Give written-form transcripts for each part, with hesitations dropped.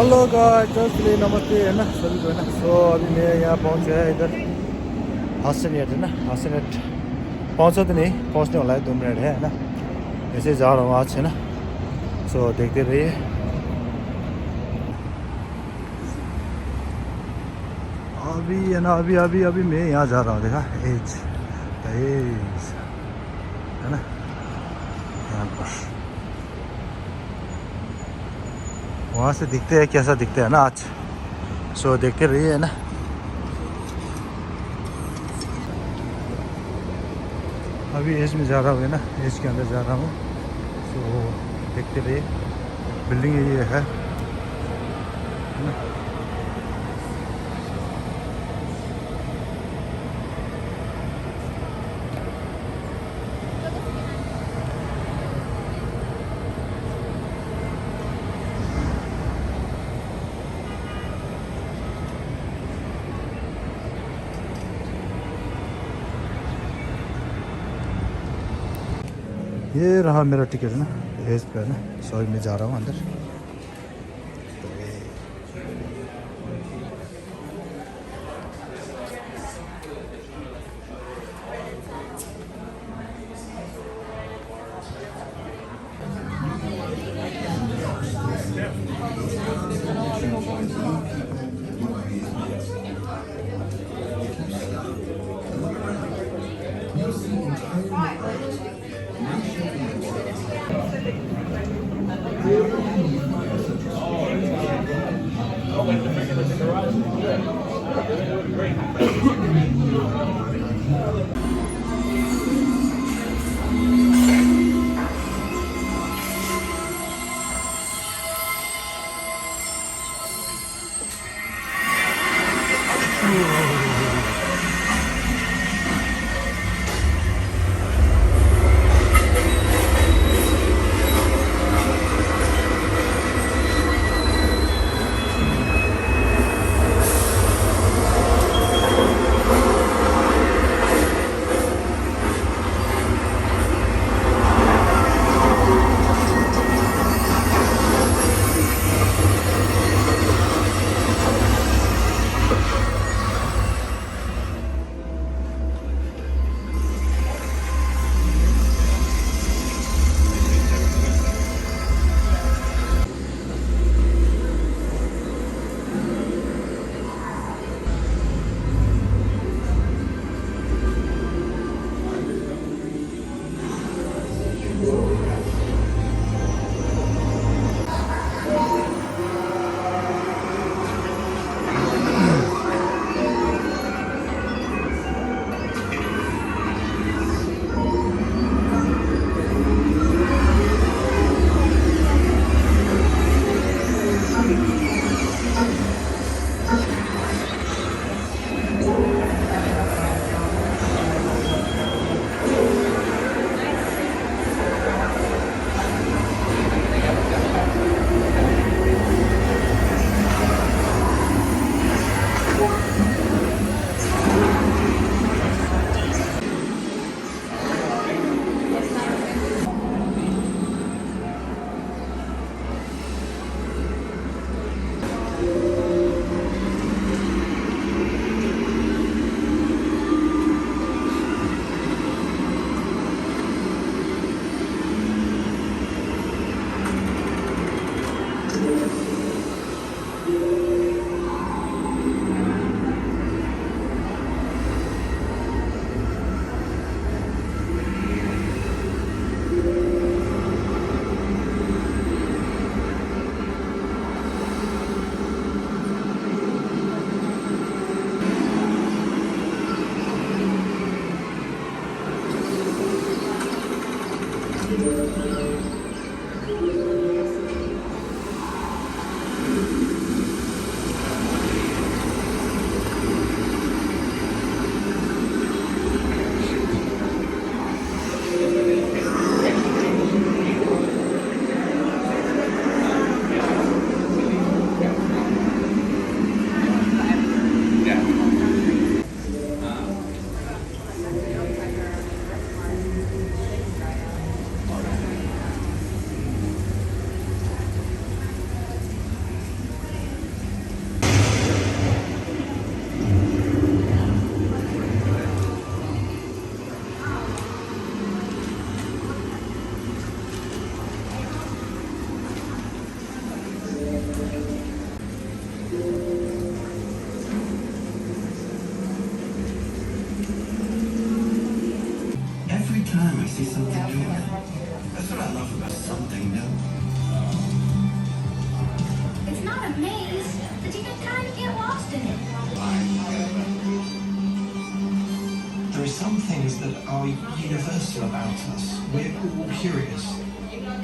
Hello guys, नमस्ते है ना सभी को है ना। सो अभी मैं यहाँ पहुँचे है इधर हासीनेट है ना। हासीनेट पहुँचा तो नहीं, पहुँचने वाला है, 2 मिनट है ना। ऐसे जा रहा हूँ आज है ना। सो देखते रहिए। अभी है ना, अभी अभी अभी मैं यहाँ जा रहा हूँ, देखा एज है ना यहाँ पर। वहाँ से दिखते हैं कैसा दिखते है ना आज। सो देखते रहिए है ना। अभी एज में जा रहा हूँ है ना, एज के अंदर जा रहा हूँ। सो देखते रहिए, बिल्डिंग ये है ना। ये रहा मेरा टिकट है ना, एज पे है ना। सॉरी मैं जा रहा हूँ अंदर। we see something new again. That's what I love about something new. It's not a maze, but you can kind of get lost in it. There are some things that are universal about us. We're all curious.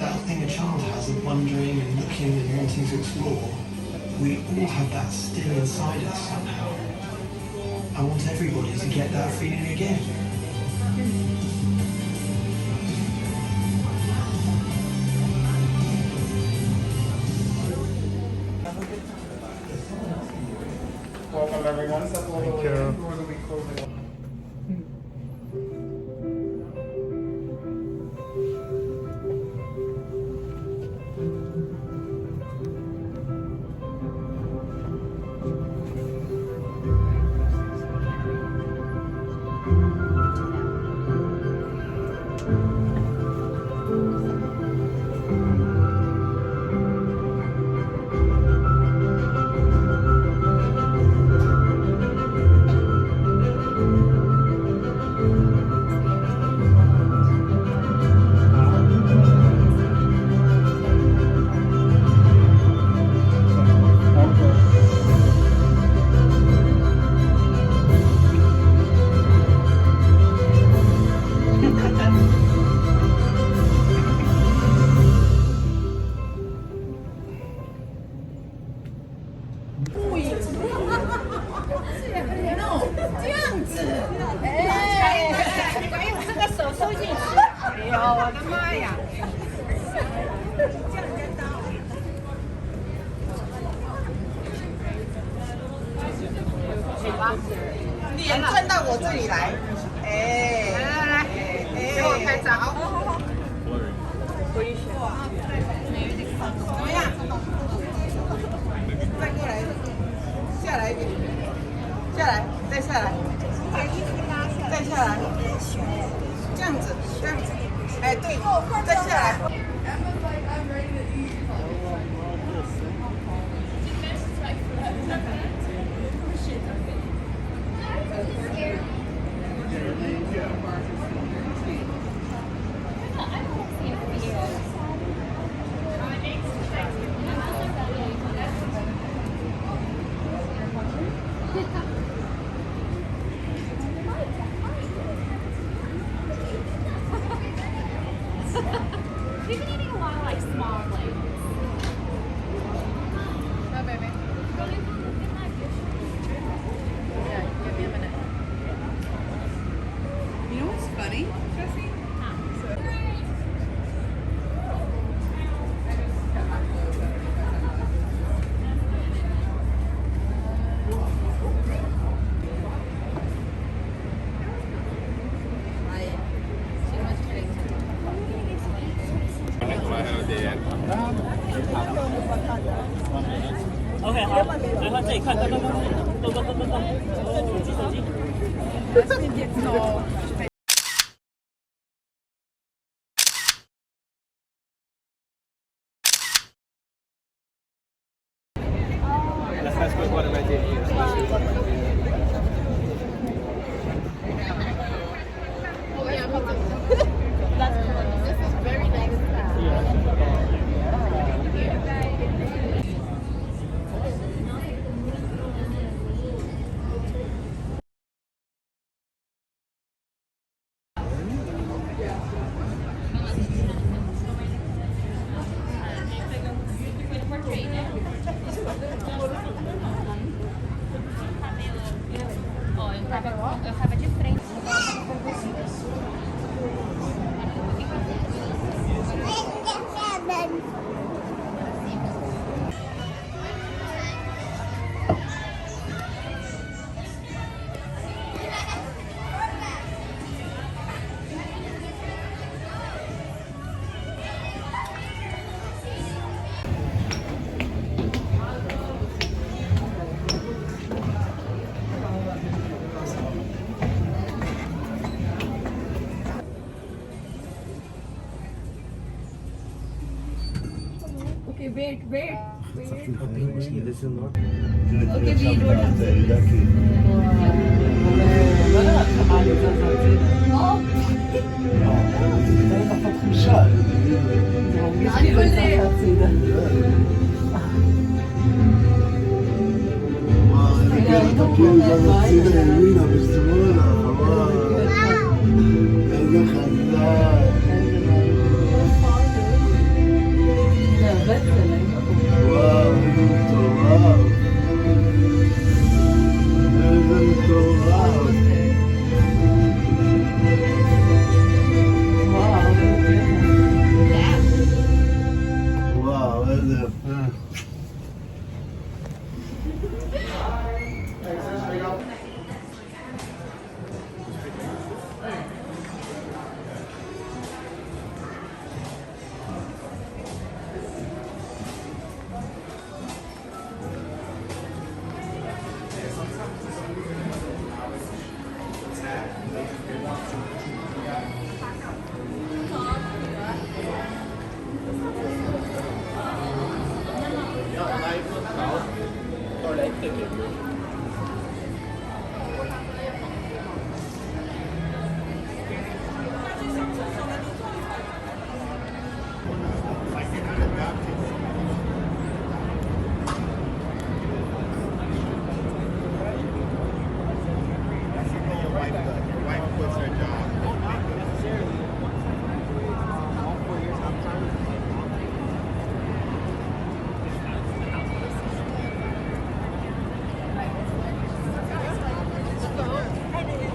That thing a child has of wondering and looking and wanting to explore. We all have that still inside us somehow. I want everybody to get that feeling again. Welcome everyone. Thank you. We'll be closing.脸转到我这里来，哎，来来来，给我拍照。怎么样？再过来，下来一点，下来，再下来，再下来，这样子，这样子，哎，对，再下来。We've been eating a lot of like small plates. No, baby. Yeah, give me a minute. You know what's funny, Jessie? OK，好，来看这里，看，动，手机。Let's put one of my This is very nice. Eu tava de frente. Okay, wait. This is not. Okay, we don't have to. Oh.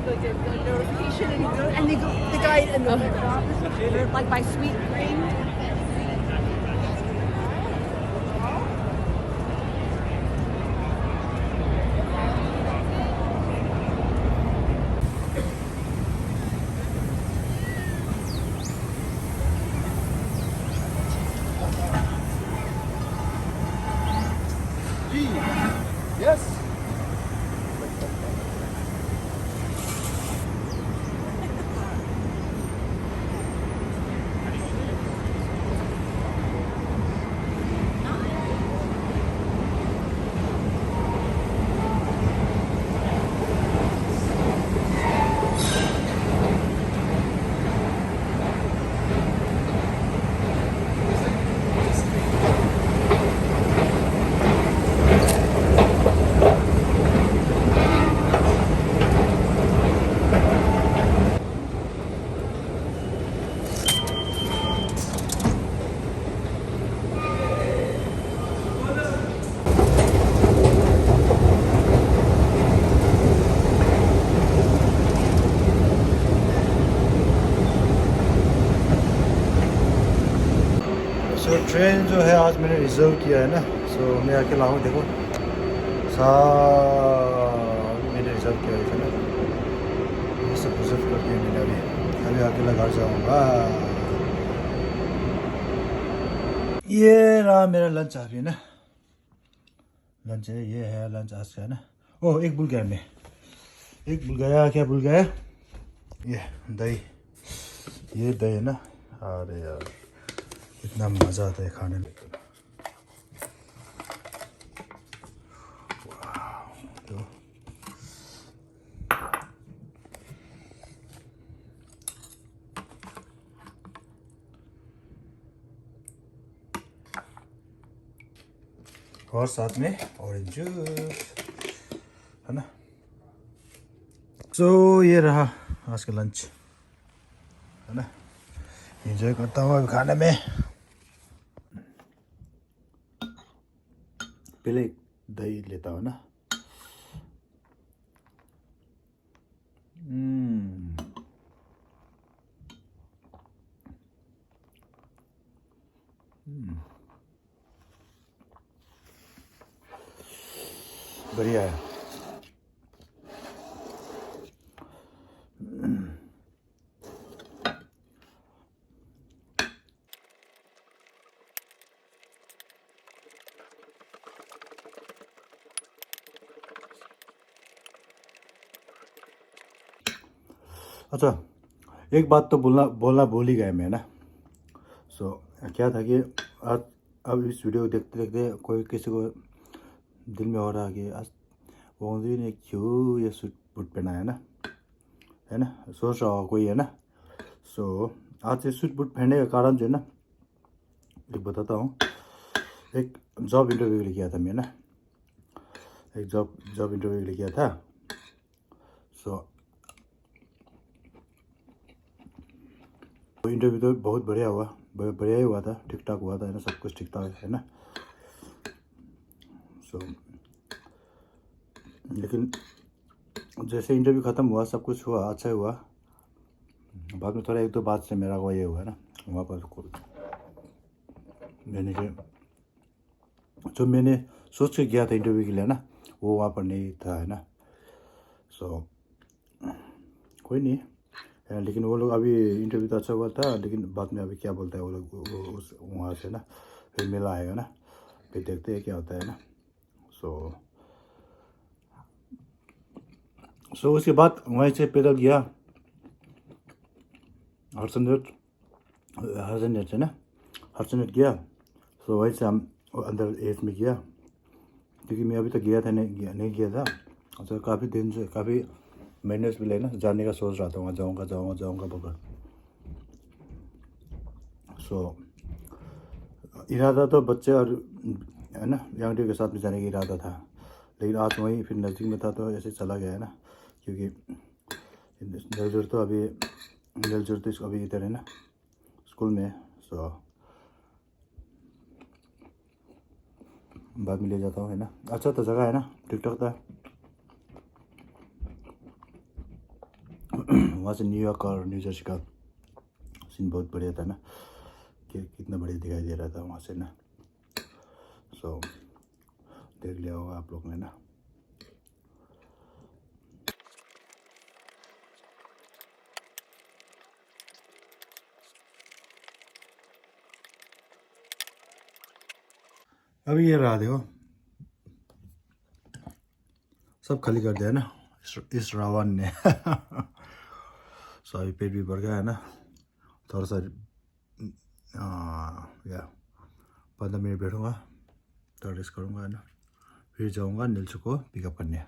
the location and the guide and the like by Sweet Green. So train जो है आज मैंने reserve किया है ना, सो मैं अकेला हूँ, देखो मैंने रिजर्व किया है ना, ये सब रिजर्व कर दिया मैंने। अभी अकेला घर जाऊँगा। ये रहा मेरा लंच अभी ना, लंच है, ये है लंच आज का है ना। ओह एक भूल गया मैं, एक भूल गया, क्या भूल गया? ये दही, ये दही है ना। अरे यार इतना मज़ा आता है खाने में। तो और साथ में ऑरेंज जूस है ना। सो ये रहा आज का लंच है ना। एंजॉय करता हूँ अभी खाने में। पहले दही लेता हूँ ना। बढ़िया है। अच्छा एक बात तो बोलना भूल ही गया मैं ना। सो क्या था कि आज अब इस वीडियो को देखते देखते कोई किसी को दिल में हो रहा कि आज वोंजी ने क्यों ये सूट बूट पहना है ना, सोच रहा हो कोई है ना। सो आज ये सूट बूट पहनने का कारण जो है ना, एक बताता हूँ। एक जॉब इंटरव्यू के लिए किया था मैं ना, एक जॉब इंटरव्यू के लिए किया था। सो इंटरव्यू तो बहुत बढ़िया हुआ, बढ़िया ही हुआ था, ठीक ठाक हुआ था है ना, सब कुछ ठीक ठाक है ना। सो लेकिन जैसे इंटरव्यू ख़त्म हुआ, सब कुछ हुआ, अच्छा हुआ। बाद में थोड़ा एक दो बात से मेरा वो ये हुआ ना, वहाँ पर जो मैंने सोच के गया था इंटरव्यू के लिए ना, वो वहाँ पर नहीं था है ना। सो कोई नहीं, लेकिन वो लोग अभी इंटरव्यू तो अच्छा हुआ था, लेकिन बाद में अभी क्या बोलता है वो लोग उस वहाँ से ना, फिर मेला आएगा ना, फिर देखते हैं क्या होता है ना। सो उसके बाद वहीं से पैदल गया हर्षनेट से ना, हर्षनेट गया। सो वहीं से हम अंदर एज में गया, क्योंकि मैं अभी तक गया था नहीं गया था। तो काफ़ी दिन से, काफ़ी महीने से पहले ना जाने का सोच रहा था, वहाँ जाऊँगा बगैर। सो इरादा तो बच्चे और है ना यंग के साथ में जाने का इरादा था, लेकिन आज वहीं फिर नज़दीक में था तो ऐसे चला गया है ना, क्योंकि नलजुर तो अभी इधर है ना स्कूल में। सो बाद में ले जाता हूँ है ना। अच्छा तो जगह है ना, ठीक ठाक था। वहाँ से न्यूयॉर्क और न्यू जर्सी का सीन बहुत बढ़िया था ना, कि कितना बढ़िया दिखाई दे रहा था वहाँ से ना। सो देख लिया होगा आप लोग ने ना। अभी ये रहा देखो, सब खाली कर दिया ना इस रावण ने। सो अभी पेट भी भर गया है ना, थोड़ा सा या 15 मिनट बैठूँगा, थोड़ा रेस्ट करूँगा है ना, फिर जाऊँगा नीलसू को पिकअप करने।